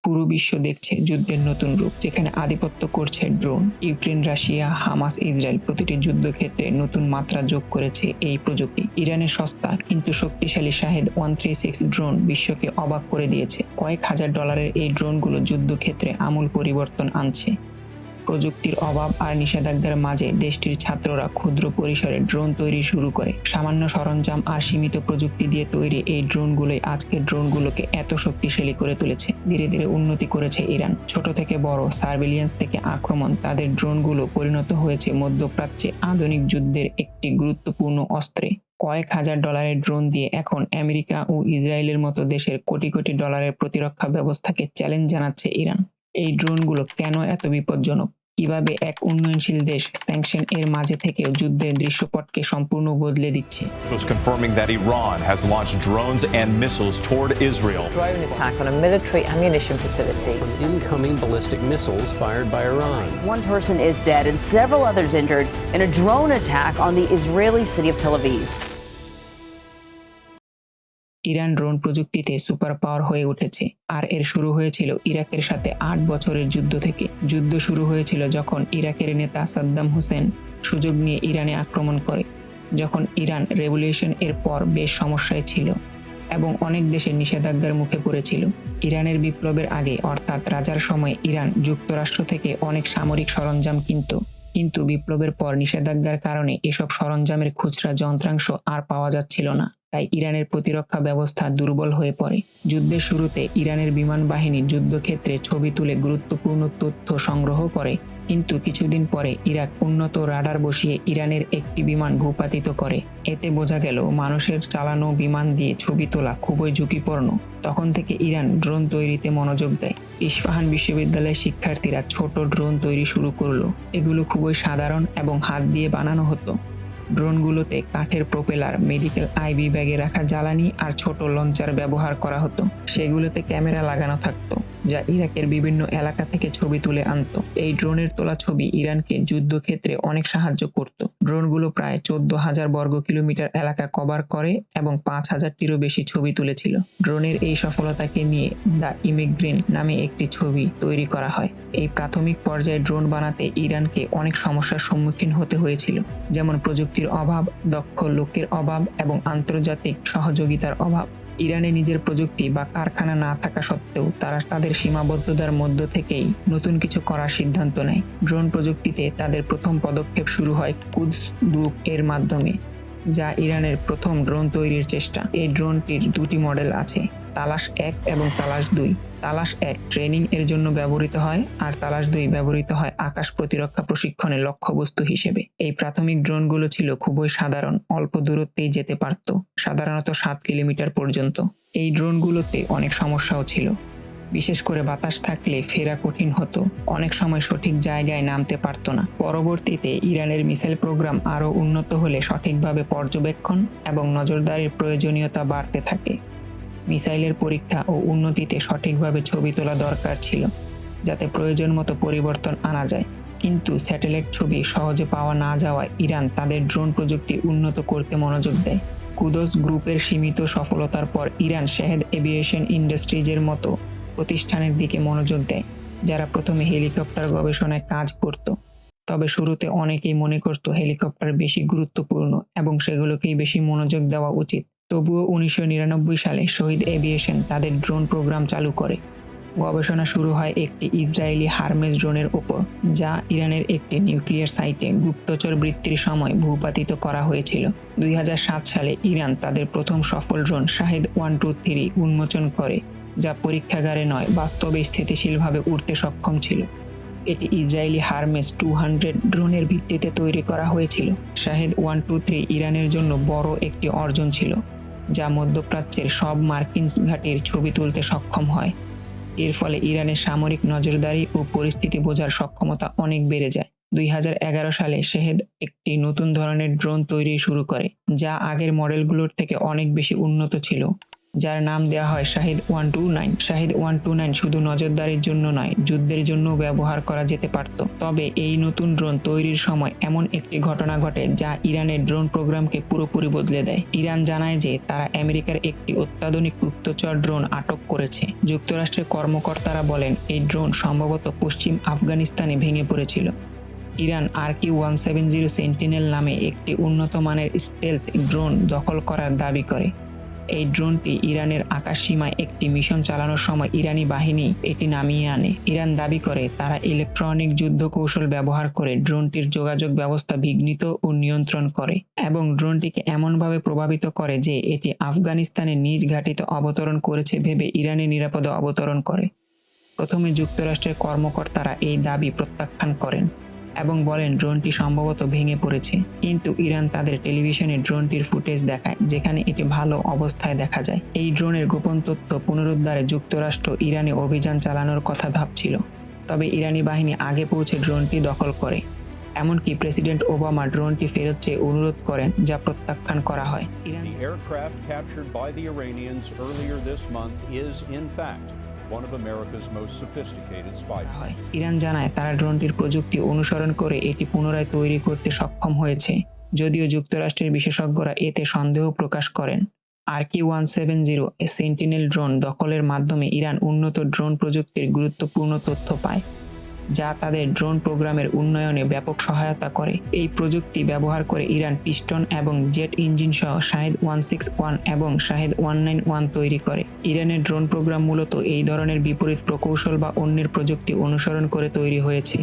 পুরো বিশ্ব দেখছে যুদ্ধের নতুন রূপ, যেখানে আধিপত্য করছে drone. Ukraine, Russia, Hamas, Israel প্রতিটি যুদ্ধক্ষেত্রে নতুন মাত্রা যোগ করেছে এই প্রযুক্তি। ইরানের সস্তা কিন্তু শক্তিশালী শাহেদ 136 ড্রোন বিশ্বকে অবাক করে দিয়েছে। কয়েক হাজার ডলারের এই ড্রোনগুলো যুদ্ধক্ষেত্রে আমূল পরিবর্তন আনছে। প্রযুক্তির অভাব আর নিষেধাজ্ঞার মাঝে দেশটির ছাত্ররা ক্ষুদ্র পরিসরে ড্রোন তৈরি শুরু করে। সামান্য সরঞ্জাম আর সীমিত প্রযুক্তি দিয়ে তৈরি এই ড্রোনগুলোই আজকের ড্রোনগুলোকে এত শক্তিশালী করে তুলেছে। ধীরে ধীরে উন্নতি করেছে ইরান। ছোট থেকে বড়, সার্ভেলিয়েন্স থেকে আক্রমণ, তাদের ড্রোনগুলো পরিণত হয়েছে মধ্যপ্রাচ্যে আধুনিক যুদ্ধের একটি গুরুত্বপূর্ণ অস্ত্রে। কয়েক হাজার ডলারের ড্রোন দিয়ে এখন আমেরিকা ও ইসরায়েলের মতো দেশের কোটি কোটি ডলারের প্রতিরক্ষা ব্যবস্থাকে চ্যালেঞ্জ জানাচ্ছে ইরান। এই ড্রোনগুলো কেন এত বিপজ্জনক? কিভাবে এক উন্নয়নশীল দেশ স্যাংশন এর মাঝে থেকেও যুদ্ধের দৃশ্যপটকে সম্পূর্ণ বদলে দিচ্ছে? Confirming that Iran has launched drones and missiles toward Israel. Drone attack on a military ammunition facility. Incoming ballistic missiles fired by Iran. One person is dead and several others injured in a drone attack on the Israeli city of Tel Aviv. Iran drone প্রযুক্তিতে super power হয়ে উঠেছে, আর এর শুরু হয়েছিল ইরাকের সাথে 8 বছরের যুদ্ধ থেকে। যুদ্ধ শুরু হয়েছিল যখন ইরাকের নেতা সাদ্দাম হোসেন সুযোগ নিয়ে ইরানে আক্রমণ করে, যখন ইরান রেভলিউশন এর পর বেশ সমস্যায় ছিল এবং অনেক দেশের নিষেধাজ্ঞার মুখে পড়েছিল। ইরানের বিপ্লবের আগে, অর্থাৎ রাজার সময়, ইরান যুক্তরাষ্ট্র থেকে অনেক সামরিক সরঞ্জাম কিন্তু বিপ্লবের পর নিষেধাজ্ঞার কারণে এসব সরঞ্জামের খুচরা যন্ত্রাংশ আর পাওয়া যাচ্ছিল না। তাই ইরানের প্রতিরক্ষা ব্যবস্থা দুর্বল হয়ে পড়ে। যুদ্ধের শুরুতে ইরানের বিমান বাহিনী যুদ্ধক্ষেত্রে ছবি তুলে গুরুত্বপূর্ণ তথ্য সংগ্রহ করে, কিন্তু কিছুদিন পরে ইরাক উন্নত রাডার বসিয়ে ইরানের একটি বিমান ভূপাতিত করে। এতে বোঝা গেল মানুষের চালানো বিমান দিয়ে ছবি তোলা খুবই ঝুঁকিপূর্ণ। তখন থেকে ইরান ড্রোন তৈরিতে মনোযোগ দেয়। ইস্পাহান বিশ্ববিদ্যালয়ের শিক্ষার্থীরা ছোট ড্রোন তৈরি শুরু করলো। এগুলো খুবই সাধারণ এবং হাত দিয়ে বানানো হতো। ড্রোনগুলোতে কাঠের প্রোপেলার, মেডিকেল আইভি ব্যাগে রাখা জ্বালানি আর ছোট লঞ্চার ব্যবহার করা হতো। সেগুলোতে ক্যামেরা লাগানো থাকতো, যা ইরাকের বিভিন্ন এলাকা থেকে ছবি তুলে আনতো। এই ড্রোনের তোলা ছবি ইরানকে যুদ্ধক্ষেত্রে অনেক সাহায্য করত। ড্রোনগুলো প্রায় 14,000 বর্গ কিলোমিটার এলাকা কভার করে এবং 5,000টিরও বেশি ছবি তুলেছিল। ড্রোনের এই সফলতাকে নিয়ে দ্য ইমিগ্রেন্ট নামে একটি ছবি তৈরি করা হয়। এই প্রাথমিক পর্যায়ে ড্রোন বানাতে ইরানকে অনেক সমস্যার সম্মুখীন হতে হয়েছিল, যেমন প্রযুক্তির অভাব, দক্ষ লোকের অভাব এবং আন্তর্জাতিক সহযোগিতার অভাব। ইরানে নিজের প্রযুক্তি বা কারখানা না থাকা সত্ত্বেও তারা তাদের সীমাবদ্ধতার মধ্য থেকেই নতুন কিছু করার সিদ্ধান্ত নেয়। ড্রোন প্রযুক্তিতে তাদের প্রথম পদক্ষেপ শুরু হয় কুদস গ্রুপ এর মাধ্যমে, যা ইরানের প্রথম ড্রোন তৈরির চেষ্টা। এই ড্রোনটির দুটি মডেল আছে, তালাশ 1 এবং তালাশ 2। তালাশ 1 ট্রেনিং এর জন্য ব্যবহৃত হয় আর তালাশ 2 ব্যবহৃত হয় আকাশ প্রতিরক্ষা প্রশিক্ষণে লক্ষ্যবস্তু হিসেবে। এই প্রাথমিক ড্রোনগুলো ছিল খুবই সাধারণ, অল্প দূরত্বেই যেতে পারত, সাধারণত 7 কিলোমিটার পর্যন্ত। এই ড্রোনগুলোতে অনেক সমস্যাও ছিল, বিশেষ করে বাতাস থাকলে ফেরা কঠিন হতো, অনেক সময় সঠিক জায়গায় নামতে পারত না। পরবর্তীতে ইরানের মিসাইল প্রোগ্রাম আরও উন্নত হলে সঠিকভাবে পর্যবেক্ষণ এবং নজরদারির প্রয়োজনীয়তা বাড়তে থাকে। মিসাইলের পরীক্ষা ও উন্নতিতে সঠিকভাবে ছবি তোলা দরকার ছিল, যাতে প্রয়োজন মতো পরিবর্তন আনা যায়। কিন্তু স্যাটেলাইট ছবি সহজে পাওয়া না যাওয়ায় ইরান তাদের ড্রোন প্রযুক্তি উন্নত করতে মনোযোগ দেয়। কুদস গ্রুপের সীমিত সফলতার পর ইরান শাহেদ এভিয়েশন ইন্ডাস্ট্রিজের মতো প্রতিষ্ঠানের দিকে মনোযোগ দেয়, যারা প্রথমে হেলিকপ্টার গবেষণায় কাজ করত। তবে শুরুতে অনেকেই মনে করত হেলিকপ্টার বেশি গুরুত্বপূর্ণ এবং সেগুলোকেই বেশি মনোযোগ দেওয়া উচিত। তবুও 1999 সালে শহীদ এভিয়েশন তাদের ড্রোন প্রোগ্রাম চালু করে। গবেষণা শুরু হয় একটি ইসরায়েলি হারমেস ড্রোনের উপর, যা ইরানের একটি নিউক্লিয়ার সাইটে গুপ্তচর বৃত্তির সময় ভূপাতিত করা হয়েছিল। 2007 সালে ইরান তাদের প্রথম সফল ড্রোন শাহেদ 123 উন্মোচন করে, যা পরীক্ষাগারে নয়, বাস্তবে স্থিতিশীলভাবে উড়তে সক্ষম ছিল। এটি ইসরায়েলি হারমেস 200 ড্রোনের ভিত্তিতে তৈরি করা হয়েছিল। শাহেদ 123 ইরানের জন্য বড় একটি অর্জন ছিল, যা মধ্যপ্রাচ্যের সব মার্কিন ঘাঁটির ছবি তুলতে সক্ষম হয়। এর ফলে ইরানের সামরিক নজরদারি ও পরিস্থিতি বোঝার সক্ষমতা অনেক বেড়ে যায়। 2011 সালে শাহেদ একটি নতুন ধরনের ড্রোন তৈরি শুরু করে, যা আগের মডেলগুলোর থেকে অনেক বেশি উন্নত ছিল। যার নাম দেওয়া হয় শাহিদ 129। শাহিদ 129 শুধু নজরদারির জন্য নয়, যুদ্ধের জন্য ব্যবহার করা যেতে পারত। তবে এই নতুন ড্রোন তৈরির সময় এমন একটি ঘটনা ঘটে যা ইরানের ড্রোন প্রোগ্রামকে পুরোপুরি বদলে দেয়। ইরান জানায় যে তারা আমেরিকার একটি অত্যাধুনিক গুপ্তচর ড্রোন আটক করেছে। যুক্তরাষ্ট্রের কর্মকর্তারা বলেন এই ড্রোন সম্ভবত পশ্চিম আফগানিস্তানে ভেঙে পড়েছিল। ইরান RQ-170 সেন্টিনেল নামে একটি উন্নত মানের স্টেলথ ড্রোন দখল করার দাবি করে। এই ড্রোনটি ইরানের আকাশ সীমায় একটি মিশন চালানোর সময় ইরানি বাহিনী এটি নামিয়ে আনে। ইরান দাবি করে তারা ইলেকট্রনিক যুদ্ধ কৌশল ব্যবহার করে ড্রোনটির যোগাযোগ ব্যবস্থা বিঘ্নিত ও নিয়ন্ত্রণ করে এবং ড্রোনটিকে এমনভাবে প্রভাবিত করে যে এটি আফগানিস্তানের নিজ ঘাঁটিতে অবতরণ করেছে ভেবে ইরানে নিরাপদে অবতরণ করে। প্রথমে যুক্তরাষ্ট্রের কর্মকর্তারা এই দাবি প্রত্যাখ্যান করেন এবং বলেন ড্রোনটি সম্ভবত ভেঙে পড়েছে, কিন্তু ইরান তাদের টেলিভিশনে ড্রোনটির ফুটেজ দেখায় যেখানে এটি ভালো অবস্থায় দেখা যায়। এই ড্রোনের গোপন তথ্য পুনরুদ্ধারে যুক্তরাষ্ট্র ইরানে অভিযান চালানোর কথা ভাবছিল, তবে ইরানি বাহিনী আগে পৌঁছে ড্রোনটি দখল করে। এমনকি প্রেসিডেন্ট ওবামা ড্রোনটি ফেরত চেয়ে অনুরোধ করেন, যা প্রত্যাখ্যান করা হয়। The aircraft captured by the Iranians earlier this month is, in fact, one of America's most sophisticated spy planes. Iran জানায় তারা ড্রোনটির প্রযুক্তি অনুসরণ করে এটি পুনরায় তৈরি করতে সক্ষম হয়েছে, যদিও যুক্তরাষ্ট্রের বিশেষজ্ঞরা এতে সন্দেহ প্রকাশ করেন। RQ-170 সেন্টিনেল ড্রোন দখলের মাধ্যমে ইরান উন্নত ড্রোন প্রযুক্তির গুরুত্বপূর্ণ তথ্য পায়, যা তাদের ড্রোন প্রোগ্রামের উন্নয়নে ব্যাপক সহায়তা করে। এই প্রযুক্তি ব্যবহার করে ইরান পিস্টন এবং জেট ইঞ্জিন সহ শাহিদ 161 এবং শাহিদ 191 তৈরি করে। ইরানের ড্রোন প্রোগ্রাম মূলত এই ধরনের বিপরীত প্রকৌশল বা অন্যের প্রযুক্তি অনুসরণ করে তৈরি হয়েছে।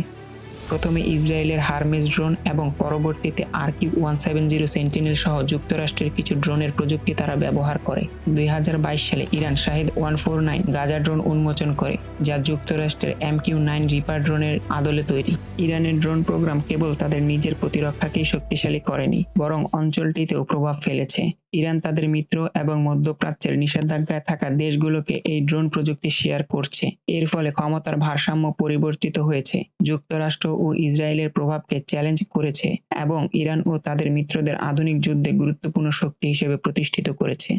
প্রথমে ইসরায়েলের হারমেস ড্রোন এবং পরবর্তীতে RQ-170 সেন্টিনেল সহ যুক্তরাষ্ট্রের কিছু ড্রোনের প্রযুক্তি তারা ব্যবহার করে। 2022 সালে ইরান শাহিদ 149 গাজা ড্রোন উন্মোচন করে, যা যুক্তরাষ্ট্রের MQ-9 রিপার ড্রোনের আদলে তৈরি। ইরানের ড্রোন প্রোগ্রাম কেবল তাদের নিজের প্রতিরক্ষাকেই শক্তিশালী করেনি, বরং অঞ্চলটিতেও প্রভাব ফেলেছে। ইরান তাদের মিত্র এবং মধ্যপ্রাচ্যের নিষেধাজ্ঞায় থাকা দেশগুলোকে এই ড্রোন প্রযুক্তি শেয়ার করছে। এর ফলে ক্ষমতার ভারসাম্য পরিবর্তিত হয়েছে। যুক্তরাষ্ট্র ও ইসরায়েলের প্রভাবকে চ্যালেঞ্জ করেছে এবং ইরান ও তাদের মিত্রদের আধুনিক যুদ্ধে গুরুত্বপূর্ণ শক্তি হিসেবে প্রতিষ্ঠিত করেছে।